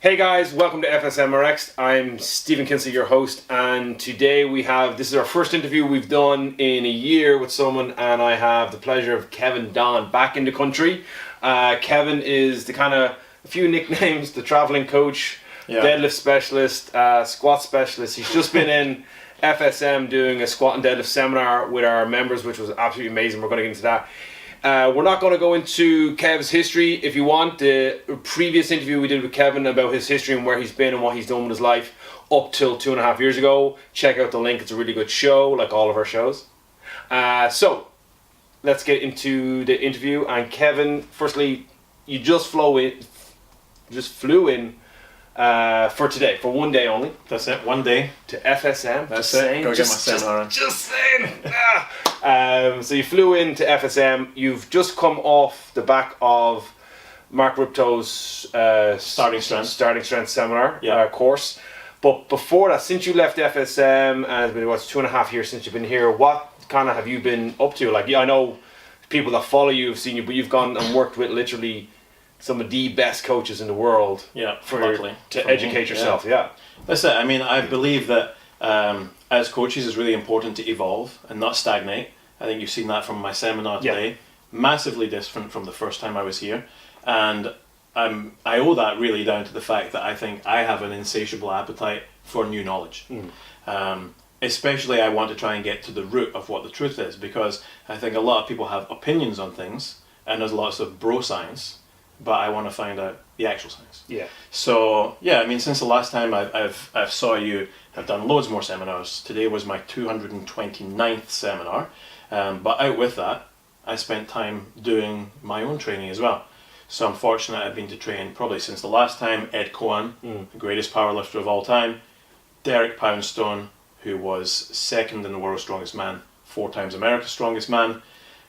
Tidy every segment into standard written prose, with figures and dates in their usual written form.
Hey guys, welcome to FSM RX'd. I'm Stephen Kinsey, your host, and today this is our first interview we've done in a year with someone, and I have the pleasure of Kevin Don back in the country. Kevin is a few nicknames, the traveling coach, deadlift specialist, squat specialist. He's just been in FSM doing a squat and deadlift seminar with our members, which was absolutely amazing. We're going to get into that. We're not going to go into Kev's history. If you want the previous interview we did with Kevin about his history and where he's been and what he's done with his life up till 2.5 years ago, check out the link. It's a really good show, like all of our shows. So let's get into the interview. And Kevin, firstly, you just flew in for today, for one day only. That's it, one day. To FSM. That's it. Go get my seminar. Just saying. So you flew into FSM. You've just come off the back of Mark Ripto's Starting Strength seminar course. But before that, since you left FSM, and it's been 2.5 years since you've been here, what kind of have you been up to? Like, I know people that follow you have seen you, but you've gone and worked with literally some of the best coaches in the world. To educate yourself. That's it. I mean, I believe that as coaches, it's really important to evolve and not stagnate. I think you've seen that from my seminar today. Massively different from the first time I was here, and I owe that really down to the fact that I think I have an insatiable appetite for new knowledge. Especially, I want to try and get to the root of what the truth is, because I think a lot of people have opinions on things, and there's lots of bro science, but I want to find out the actual science. So I mean, since the last time I've saw you, I've done loads more seminars. Today was my 229th seminar, but out with that, I spent time doing my own training as well. So I'm fortunate I've been to train probably since the last time Ed Coan, the greatest powerlifter of all time, Derek Poundstone, who was second in the world's strongest man, 4 times America's strongest man.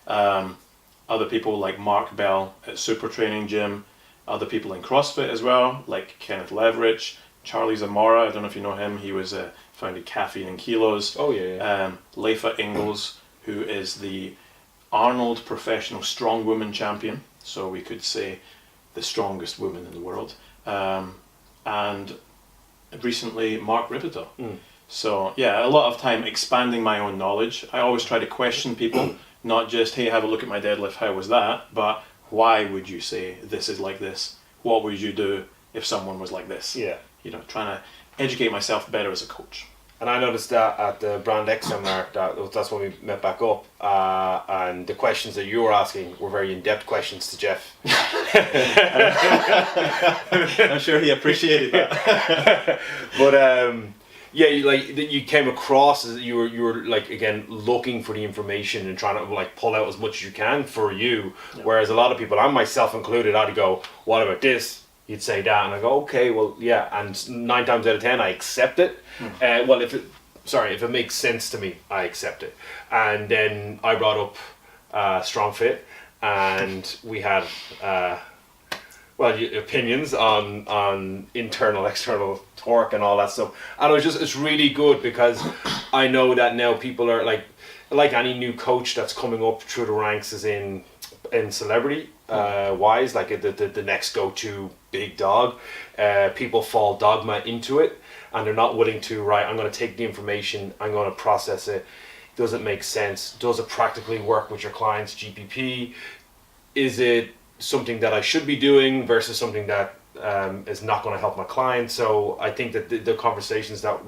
Other people like Mark Bell at Super Training Gym, other people in CrossFit as well, like Kenneth Leverich, Charlie Zamora, I don't know if you know him, he was founded Caffeine and Kilos. Leifa Ingalls, who is the Arnold Professional Strong Woman Champion, so we could say the strongest woman in the world. And recently Mark Ripito. So a lot of time expanding my own knowledge. I always try to question people. Not just, hey, have a look at my deadlift, how was that? But why would you say this is like this? What would you do if someone was like this? Trying to educate myself better as a coach. And I noticed that at the Brand X seminar, that's when we met back up, and the questions that you were asking were very in-depth questions to Jeff. I'm sure he appreciated that. But you came across as you were like, again, looking for the information and trying to like pull out as much as you can for you. Whereas a lot of people, and myself included, I'd go, what about this? You'd say that, and I go, okay, well, and 9 times out of 10 I accept it. If it makes sense to me, I accept it. And then I brought up Strong Fit, and we had opinions on internal, external torque and all that stuff. And it's really good, because I know that now people are like any new coach that's coming up through the ranks is in celebrity wise, like the next go-to big dog. People fall dogma into it, and they're not willing to, I'm going to take the information, I'm going to process it. Does it make sense? Does it practically work with your client's GPP? Is it something that I should be doing versus something that is not going to help my client? So I think that the conversations that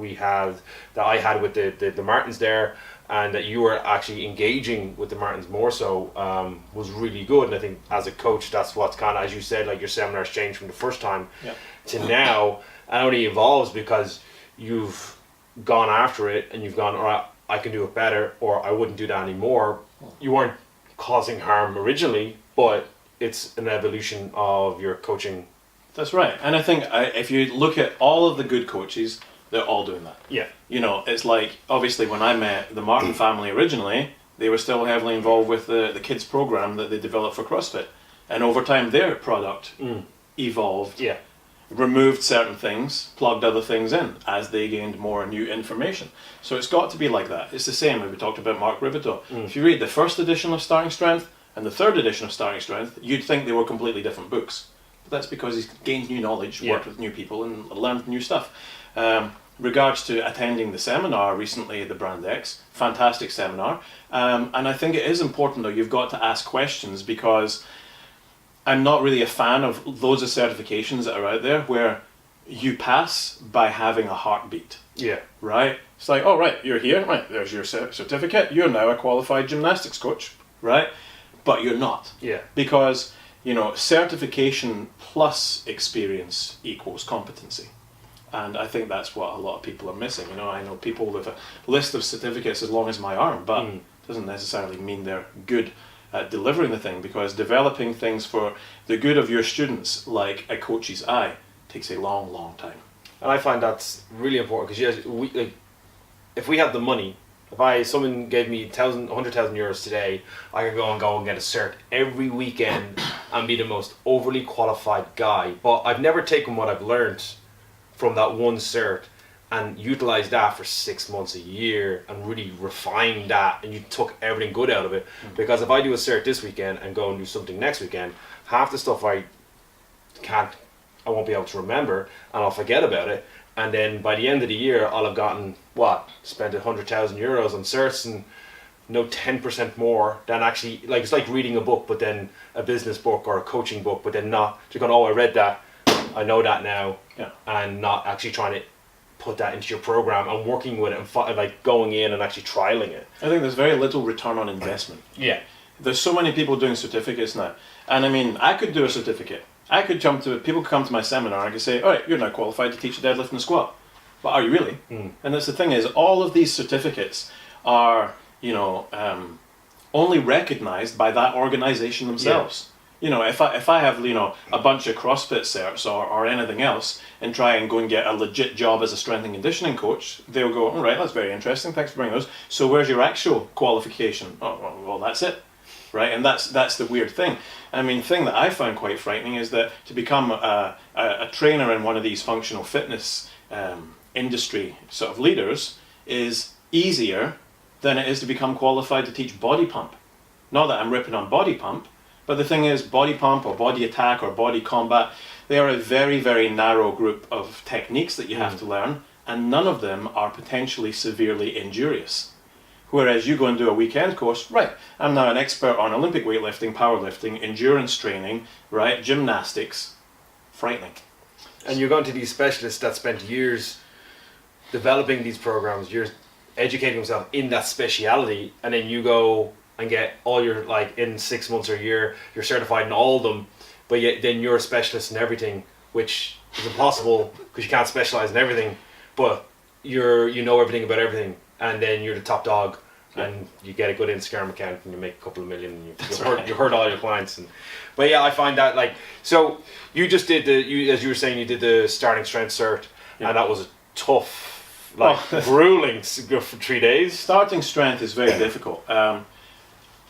I had with the Martins there, and that you were actually engaging with the Martins more so, was really good. And I think as a coach, that's what's kind of, as you said, like your seminars changed from the first time to now, and only evolves because you've gone after it and you've gone, all right, I can do it better, or I wouldn't do that anymore. You weren't causing harm originally, but it's an evolution of your coaching. That's right. And I think if you look at all of the good coaches, they're all doing that. It's like, obviously when I met the Martin family originally, they were still heavily involved with the kids program that they developed for CrossFit. And over time their product evolved, removed certain things, plugged other things in as they gained more new information. So it's got to be like that. It's the same when we talked about Mark Ripito. If you read the first edition of Starting Strength and the third edition of Starting Strength, you'd think they were completely different books. That's because he's gained new knowledge, Yeah. worked with new people, and learned new stuff. Regards to attending the seminar recently, the Brand X, fantastic seminar. And I think it is important, though, you've got to ask questions, because I'm not really a fan of loads of certifications that are out there where you pass by having a heartbeat. Yeah. Right? It's like, oh, right, you're here, right, there's your certificate, you're now a qualified gymnastics coach, right? But you're not. Yeah. Because, certification plus experience equals competency. And I think that's what a lot of people are missing. I know people with a list of certificates as long as my arm, but doesn't necessarily mean they're good at delivering the thing, because developing things for the good of your students, like a coach's eye, takes a long, long time. And I find that's really important, because if we had the money, if someone gave me 100,000 euros today, I could go and get a cert every weekend and be the most overly qualified guy. But I've never taken what I've learned from that one cert and utilized that for 6 months, a year, and really refined that, and you took everything good out of it. Because if I do a cert this weekend and go and do something next weekend, half the stuff I won't be able to remember, and I'll forget about it. And then by the end of the year, I'll have gotten, spent 100,000 euros on certs, and 10% more than actually, it's like reading a book, but then a business book or a coaching book, but then not, just going, I read that, I know that now, and not actually trying to put that into your program and working with it and going in and actually trialing it. I think there's very little return on investment. Yeah. There's so many people doing certificates now. And I could do a certificate. People could come to my seminar and I could say, all right, you're now qualified to teach a deadlift and a squat. But are you really? And that's the thing is, all of these certificates are, only recognized by that organization themselves. If I have, a bunch of CrossFit certs or anything else and try and go and get a legit job as a strength and conditioning coach, they'll go, all right, that's very interesting, thanks for bringing those. So where's your actual qualification? Oh, well, that's it. Right, and that's the weird thing. The thing that I found quite frightening is that to become a trainer in one of these functional fitness industry sort of leaders is easier than it is to become qualified to teach body pump. Not that I'm ripping on body pump, but the thing is, body pump or body attack or body combat, they are a very, very narrow group of techniques that you have to learn, and none of them are potentially severely injurious. Whereas you go and do a weekend course, right, I'm now an expert on Olympic weightlifting, powerlifting, endurance training, right, gymnastics. Frightening. And you're going to these specialists that spent years developing these programs, years educating themselves in that speciality, and then you go and get all your, in 6 months or a year, you're certified in all of them, but yet then you're a specialist in everything, which is impossible because you can't specialize in everything, but you know everything about everything, and then you're the top dog, and you get a good Instagram account and you make a couple of million, and you hurt all your clients. But yeah, I find that so you just did as you were saying, you did the starting strength cert, and that was a tough, grueling for 3 days. Starting strength is very difficult.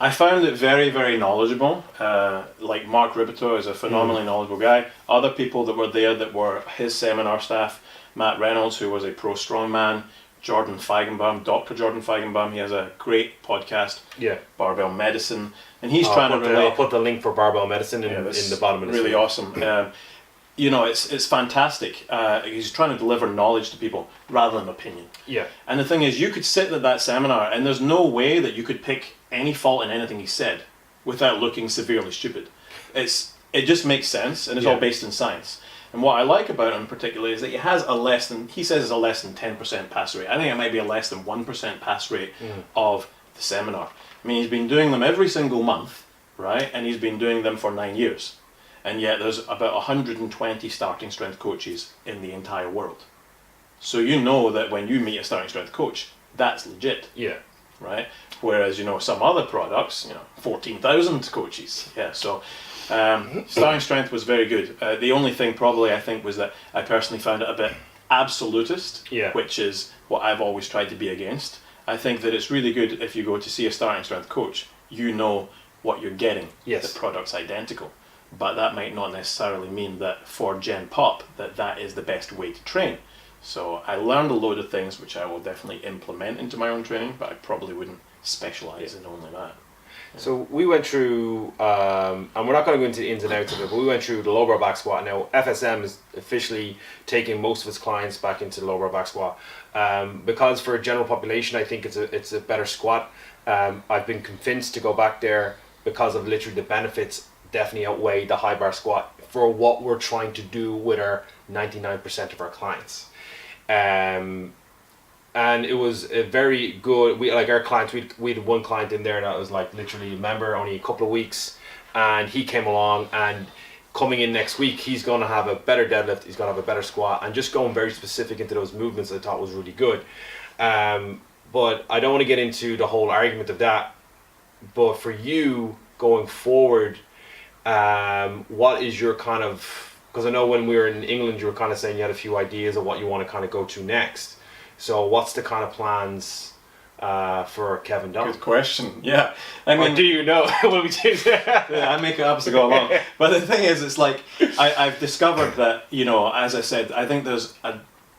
I found it very, very knowledgeable. Mark Ribito is a phenomenally knowledgeable guy. Other people that were there that were his seminar staff, Matt Reynolds, who was a pro strongman, Jordan Feigenbaum, Dr. Jordan Feigenbaum, he has a great podcast, Barbell Medicine, and he's I'll put the link for Barbell Medicine in the bottom of the really awesome. It's fantastic. He's trying to deliver knowledge to people rather than opinion. Yeah. And the thing is, you could sit at that seminar and there's no way that you could pick any fault in anything he said without looking severely stupid. It just makes sense, and it's all based in science. And what I like about him particularly is that he has he says it's a less than 10% pass rate. I think it might be a less than 1% pass rate of the seminar. He's been doing them every single month, right? And he's been doing them for 9 years. And yet there's about 120 starting strength coaches in the entire world. So you know that when you meet a starting strength coach, that's legit. Yeah. Right? Whereas, some other products, 14,000 coaches. Yeah, so starting strength was very good. The only thing probably I think was that I personally found it a bit absolutist, which is what I've always tried to be against. I think that it's really good if you go to see a starting strength coach, you know what you're getting. Yes. The product's identical. But that might not necessarily mean that for Gen Pop that is the best way to train. So I learned a load of things which I will definitely implement into my own training, but I probably wouldn't specialise in only that. So we went through, and we're not going to go into the ins and outs of it, but we went through the low bar back squat. Now FSM is officially taking most of its clients back into the low bar back squat, because for a general population, I think it's a better squat. I've been convinced to go back there because of literally the benefits definitely outweigh the high bar squat for what we're trying to do with our 99% of our clients. And it was a very good, we like our clients, we had one client in there that was like literally a member only a couple of weeks, and he came along, and coming in next week he's going to have a better deadlift, he's going to have a better squat, and just going very specific into those movements I thought was really good. But I don't want to get into the whole argument of that, but for you going forward, what is your kind of, because I know when we were in England you were kind of saying you had a few ideas of what you want to kind of go to next. So what's the kind of plans for Kevin Dunn? Good question. Yeah, I mean, or do you know? Will we change that? I make it up as I go along. But the thing is, it's like I've discovered that, you know, as I said, I think there's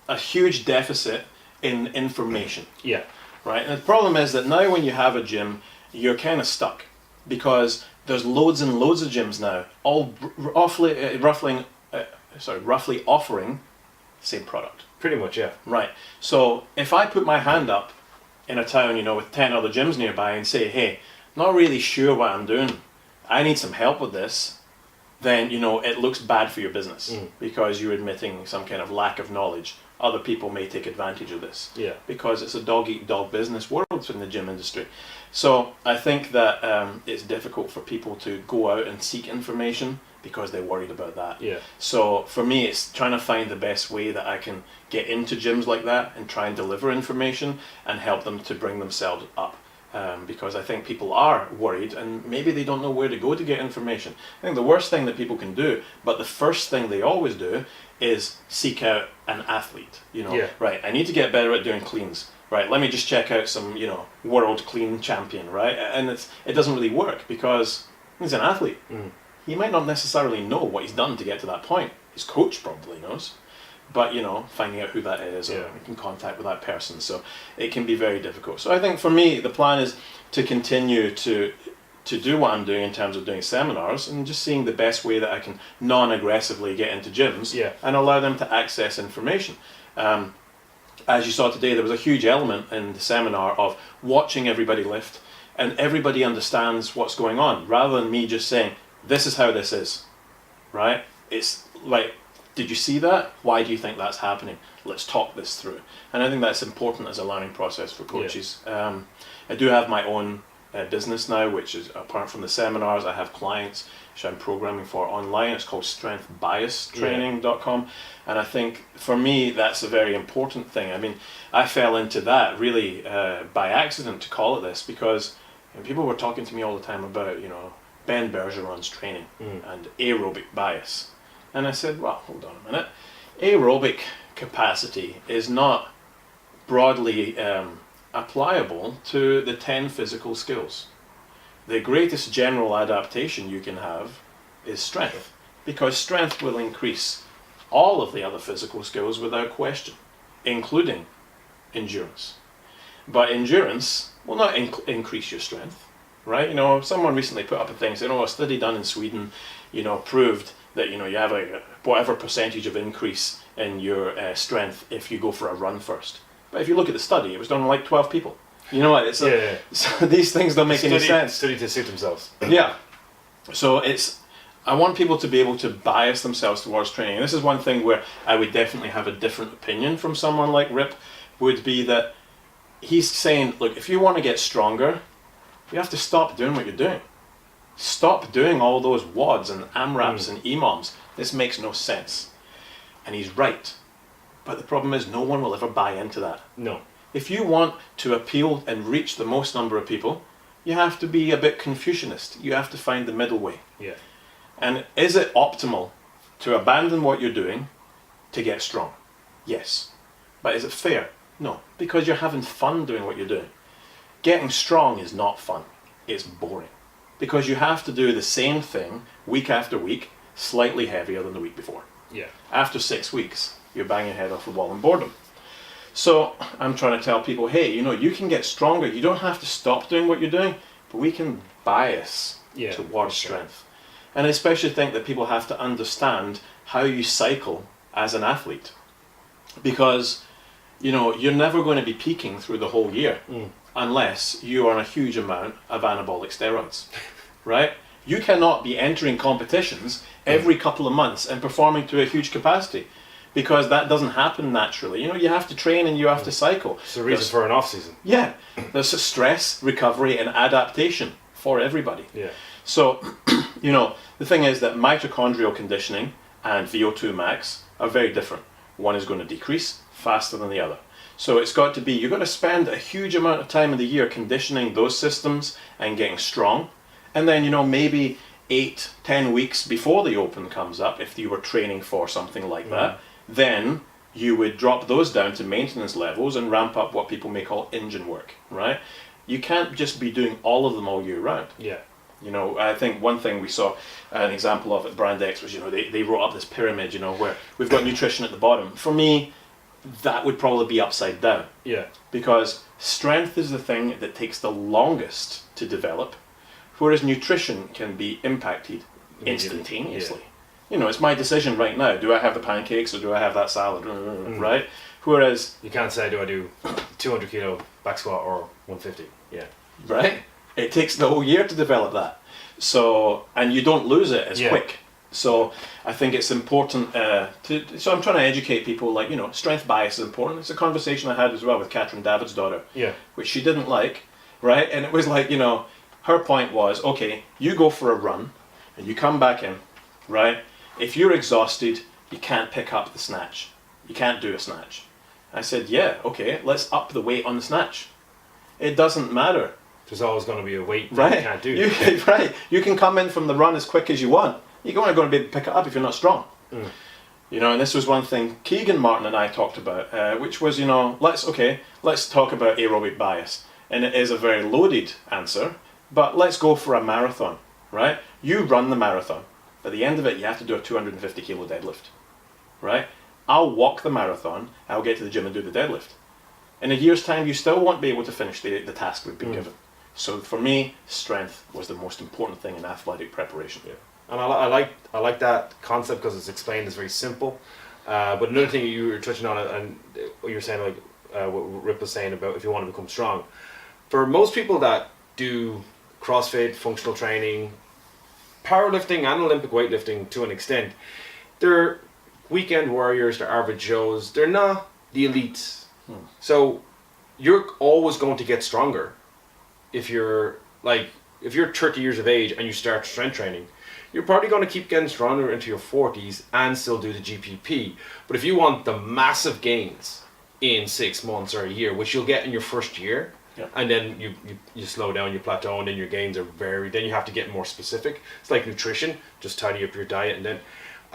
a huge deficit in information. Yeah. Right. And the problem is that now when you have a gym, you're kind of stuck because there's loads and loads of gyms now, all roughly offering the same product. Pretty much, yeah. Right. So if I put my hand up in a town, you know, with 10 other gyms nearby and say, hey, not really sure what I'm doing, I need some help with this, then, you know, it looks bad for your business because you're admitting some kind of lack of knowledge. Other people may take advantage of this because it's a dog-eat-dog business world in the gym industry. So I think that it's difficult for people to go out and seek information because they're worried about that. Yeah. So for me, it's trying to find the best way that I can get into gyms like that and try and deliver information and help them to bring themselves up. Because I think people are worried and maybe they don't know where to go to get information. I think the worst thing that people can do, but the first thing they always do, is seek out an athlete. You know, right, I need to get better at doing cleans. Right, let me just check out some, you know, world clean champion, right? And it doesn't really work because he's an athlete. He might not necessarily know what he's done to get to that point. His coach probably knows. But, you know, finding out who that is or making contact with that person. So it can be very difficult. So I think for me, the plan is to continue to do what I'm doing in terms of doing seminars and just seeing the best way that I can non-aggressively get into gyms and allow them to access information. As you saw today, there was a huge element in the seminar of watching everybody lift and everybody understands what's going on rather than me just saying, this is how this is, right? It's like, did you see that? Why do you think that's happening? Let's talk this through. And I think that's important as a learning process for coaches. I do have my own business now, which is apart from the seminars, I have clients which I'm programming for online. It's called strengthbiastraining.com. And I think for me, that's a very important thing. I mean, I fell into that really by accident, to call it this, because people were talking to me all the time about, you know, Ben Bergeron's training and aerobic bias. And I said, well, hold on a minute. Aerobic capacity is not broadly applicable to the 10 physical skills. The greatest general adaptation you can have is strength, because strength will increase all of the other physical skills without question, including endurance. But endurance will not increase your strength, right? You know, someone recently put up a thing saying, a study done in Sweden, you know, proved that, you know, you have a whatever percentage of increase in your strength if you go for a run first. But if you look at the study, it was done on like 12 people. You know what? So these things don't make any sense. Study to suit themselves. Yeah. So I want people to be able to bias themselves towards training. And this is one thing where I would definitely have a different opinion from someone like Rip, would be that he's saying, look, if you want to get stronger, you have to stop doing what you're doing. Stop doing all those WODs and AMRAPs and EMOMs. This makes no sense. And he's right. But the problem is no one will ever buy into that. No. If you want to appeal and reach the most number of people, you have to be a bit Confucianist. You have to find the middle way. Yeah. And is it optimal to abandon what you're doing to get strong? Yes. But is it fair? No. Because you're having fun doing what you're doing. Getting strong is not fun. It's boring. Because you have to do the same thing week after week, slightly heavier than the week before. Yeah. After 6 weeks, you're banging your head off the wall in boredom. So I'm trying to tell people, hey, you know, you can get stronger. You don't have to stop doing what you're doing, but we can bias towards strength. And I especially think that people have to understand how you cycle as an athlete. Because, you're never going to be peaking through the whole year unless you are on a huge amount of anabolic steroids, right? You cannot be entering competitions every couple of months and performing to a huge capacity, because that doesn't happen naturally. You have to train and you have to cycle. It's the reason for an off-season. Yeah, there's a stress, recovery and adaptation for everybody. Yeah. So, the thing is that mitochondrial conditioning and VO2 max are very different. One is going to decrease faster than the other. So it's got to be, you're going to spend a huge amount of time in the year conditioning those systems and getting strong. And then, maybe 8-10 weeks before the Open comes up, if you were training for something like that, then you would drop those down to maintenance levels and ramp up what people may call engine work, right? You can't just be doing all of them all year round. Yeah. I think one thing we saw an example of at Brand X was, they wrote up this pyramid, where we've got nutrition at the bottom. For me, that would probably be upside down. Yeah. Because strength is the thing that takes the longest to develop, whereas nutrition can be impacted instantaneously. Yeah. It's my decision right now. Do I have the pancakes or do I have that salad? Right? Whereas... You can't say, do I do 200 kilo back squat or 150? Yeah. Right? It takes the whole year to develop that. So, and you don't lose it as quick. So I think it's important so I'm trying to educate people, strength bias is important. It's a conversation I had as well with Catherine David's daughter, which she didn't like, right? And it was like, her point was, okay, you go for a run and you come back in, right? If you're exhausted, you can't pick up the snatch. You can't do a snatch. I said, yeah, okay, let's up the weight on the snatch. It doesn't matter. There's always going to be a weight that you can't do. Right. You can come in from the run as quick as you want. You're only going to be able to pick it up if you're not strong. And this was one thing Keegan Martin and I talked about, which was, let's talk about aerobic bias. And it is a very loaded answer, but let's go for a marathon, right? You run the marathon. At the end of it, you have to do a 250 kilo deadlift, right? I'll walk the marathon, I'll get to the gym and do the deadlift. In a year's time, you still won't be able to finish the task we've been given. So for me, strength was the most important thing in athletic preparation. Yeah. And I like that concept because it's explained as very simple. But another thing you were touching on, and what you were saying, what Rip was saying about if you want to become strong. For most people that do CrossFit, functional training, powerlifting and Olympic weightlifting to an extent, they're weekend warriors, they're average Joes, they're not the elites. So you're always going to get stronger if you're 30 years of age and you start strength training. You're probably going to keep getting stronger into your 40s and still do the GPP. But if you want the massive gains in 6 months or a year, which you'll get in your first year, and then you slow down, you plateau, and then your gains are varied, then you have to get more specific. It's like nutrition, just tidy up your diet. And then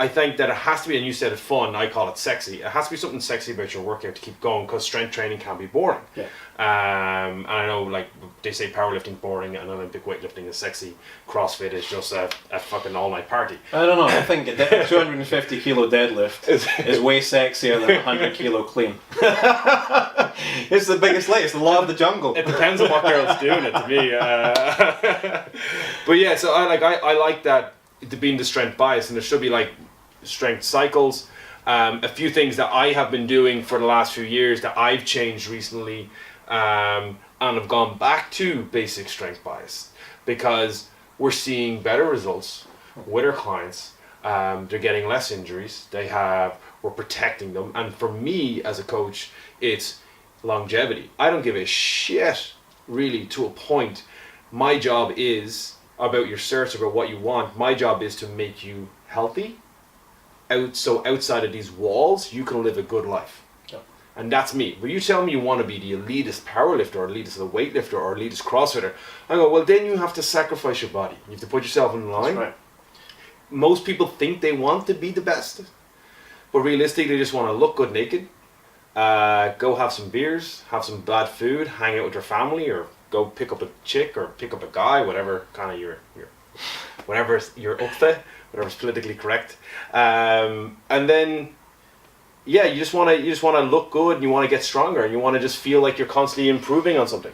I think that it has to be, and you said it fun, I call it sexy. It has to be something sexy about your workout to keep going, because strength training can be boring. And I know, they say powerlifting boring and Olympic weightlifting is sexy. CrossFit is just a fucking all-night party. I don't know. I think a 250 kilo deadlift is way sexier than a 100 kilo clean. It's the biggest light. It's the law of the jungle. It depends on what girl's doing it, to me. But yeah, so I like that, to being the strength bias, and there should be strength cycles. A few things that I have been doing for the last few years that I've changed recently, and have gone back to basic strength bias, because we're seeing better results with our clients. They're getting less injuries. We're protecting them. And for me as a coach, it's longevity. I don't give a shit, really, to a point. My job is about your certs, about what you want. My job is to make you healthy, so outside of these walls you can live a good life. And that's me. But you tell me you want to be the elitist powerlifter, or elitist weightlifter, or elitist CrossFitter, I go, well, then you have to sacrifice your body. You have to put yourself in line. That's right. Most people think they want to be the best, but realistically they just want to look good naked, go have some beers, have some bad food, hang out with your family, or go pick up a chick or pick up a guy, whatever kind of whatever you're up to, whatever's politically correct. And then you just want to look good, and you want to get stronger, and you want to just feel like you're constantly improving on something.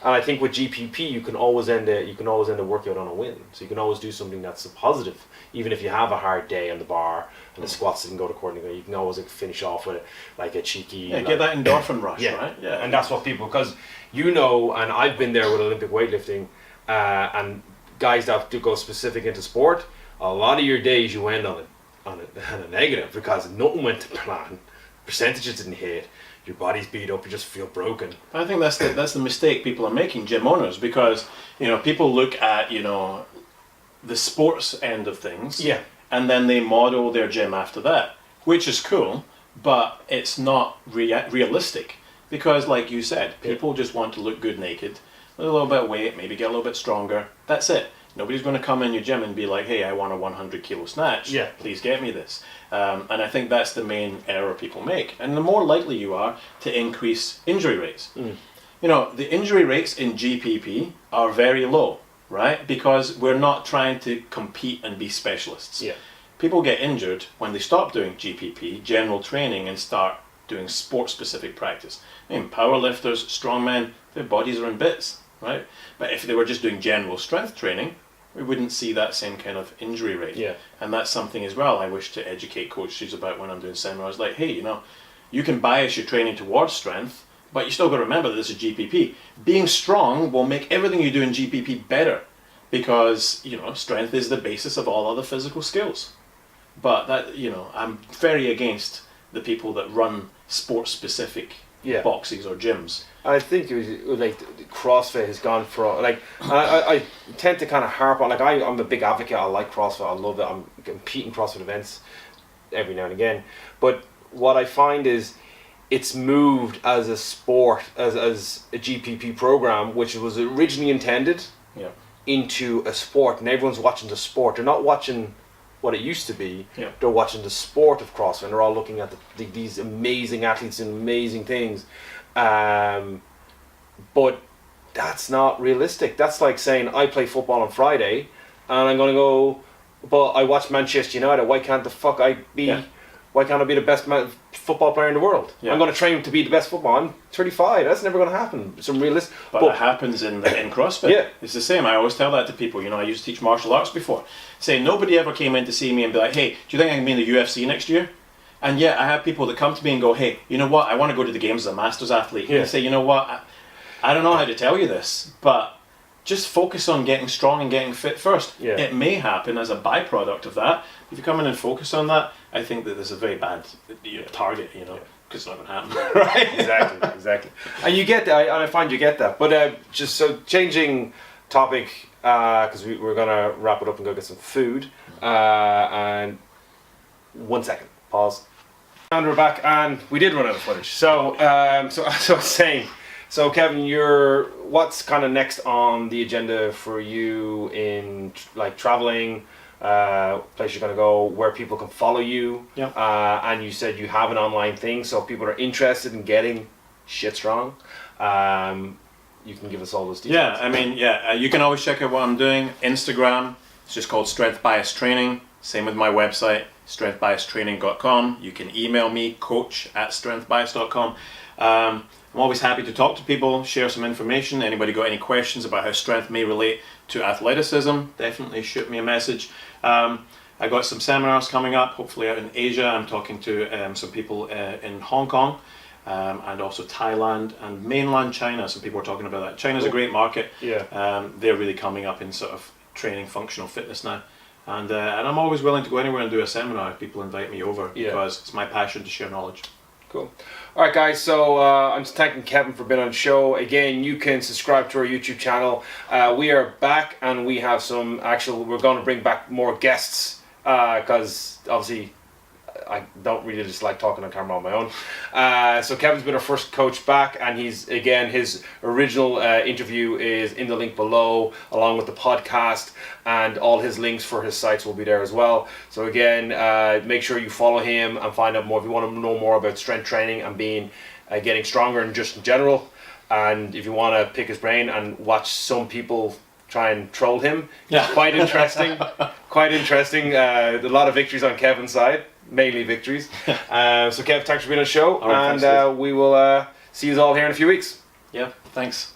And I think with GPP, you can always end a workout on a win. So you can always do something that's a positive, even if you have a hard day on the bar and the squats didn't go according to you can always finish off with like a cheeky. Get that endorphin rush, right? Yeah, and that's what people, because and I've been there with Olympic weightlifting, and guys that do go specific into sport. A lot of your days you end on a negative because nothing went to plan, percentages didn't hit. Your body's beat up, you just feel broken. I think that's the mistake people are making, gym owners, because people look at the sports end of things, and then they model their gym after that, which is cool, but it's not realistic, because like you said, people just want to look good naked, with a little bit of weight, maybe get a little bit stronger. That's it. Nobody's going to come in your gym and be like, hey, I want a 100 kilo snatch. Yeah. Please get me this. And I think that's the main error people make. And the more likely you are to increase injury rates. The injury rates in GPP are very low, right? Because we're not trying to compete and be specialists. Yeah. People get injured when they stop doing GPP, general training, and start doing sport-specific practice. I mean, powerlifters, strongmen, their bodies are in bits, right? But if they were just doing general strength training, we wouldn't see that same kind of injury rate. Yeah. And that's something as well I wish to educate coaches about when I'm doing seminars. Like, hey, you can bias your training towards strength, but you still got to remember that this is GPP. Being strong will make everything you do in GPP better, because strength is the basis of all other physical skills. But that I'm very against the people that run sport-specific boxes or gyms. I think it was like CrossFit has gone for I tend to kind of harp on I'm a big advocate. I like CrossFit. I love it. I'm competing CrossFit events every now and again. But what I find is it's moved as a sport, as a GPP program, which was originally intended into a sport, and everyone's watching the sport. They're not watching what it used to be. They're watching the sport of CrossFit, and they're all looking at these amazing athletes and amazing things. But that's not realistic. That's like saying I play football on Friday and I'm going to go, but I watch Manchester United. Why can't I be the best football player in the world? I'm going to train to be the best football. I'm 35. That's never going to happen. Some realistic. But it happens in CrossFit. Yeah. It's the same. I always tell that to people. I used to teach martial arts before. Say nobody ever came in to see me and be like, hey, do you think I can be in the UFC next year? And yet I have people that come to me and go, hey, you know what? I want to go to the games as a masters athlete. And I say, you know what? I don't know how to tell you this, but just focus on getting strong and getting fit first. It may happen as a byproduct of that. If you come in and focus on that, I think that there's a very bad target, because it's not going to happen. Right? Exactly. And you get that, and I find you get that. But just so changing topic, because we're going to wrap it up and go get some food. And 1 second. Pause. And we're back, and we did run out of footage. So I was saying, so Kevin, what's kind of next on the agenda for you in traveling, place you're gonna go, where people can follow you? And you said you have an online thing, so if people are interested in getting shit strong, you can give us all those details. You can always check out what I'm doing. Instagram, it's just called Strength Bias Training. Same with my website, strengthbiastraining.com. You can email me, coach@strengthbias.com. I'm always happy to talk to people, share some information. Anybody got any questions about how strength may relate to athleticism, definitely shoot me a message. I got some seminars coming up, hopefully out in Asia. I'm talking to some people in Hong Kong, and also Thailand and mainland China. Some people are talking about that. China's a great market. They're really coming up in sort of training functional fitness now. And I'm always willing to go anywhere and do a seminar if people invite me over, because it's my passion to share knowledge. Cool. All right, guys. So I'm just thanking Kevin for being on the show. Again, you can subscribe to our YouTube channel. We are back, and we have we're going to bring back more guests, because obviously I don't really just like talking on camera on my own. So Kevin's been our first coach back, and his original interview is in the link below, along with the podcast, and all his links for his sites will be there as well. So again, make sure you follow him and find out more if you want to know more about strength training and getting stronger and just in general. And if you want to pick his brain and watch some people try and troll him, it's quite interesting. A lot of victories on Kevin's side. Mainly victories. So Kev, thanks for being on the show, and we will see you all here in a few weeks. Yeah, thanks.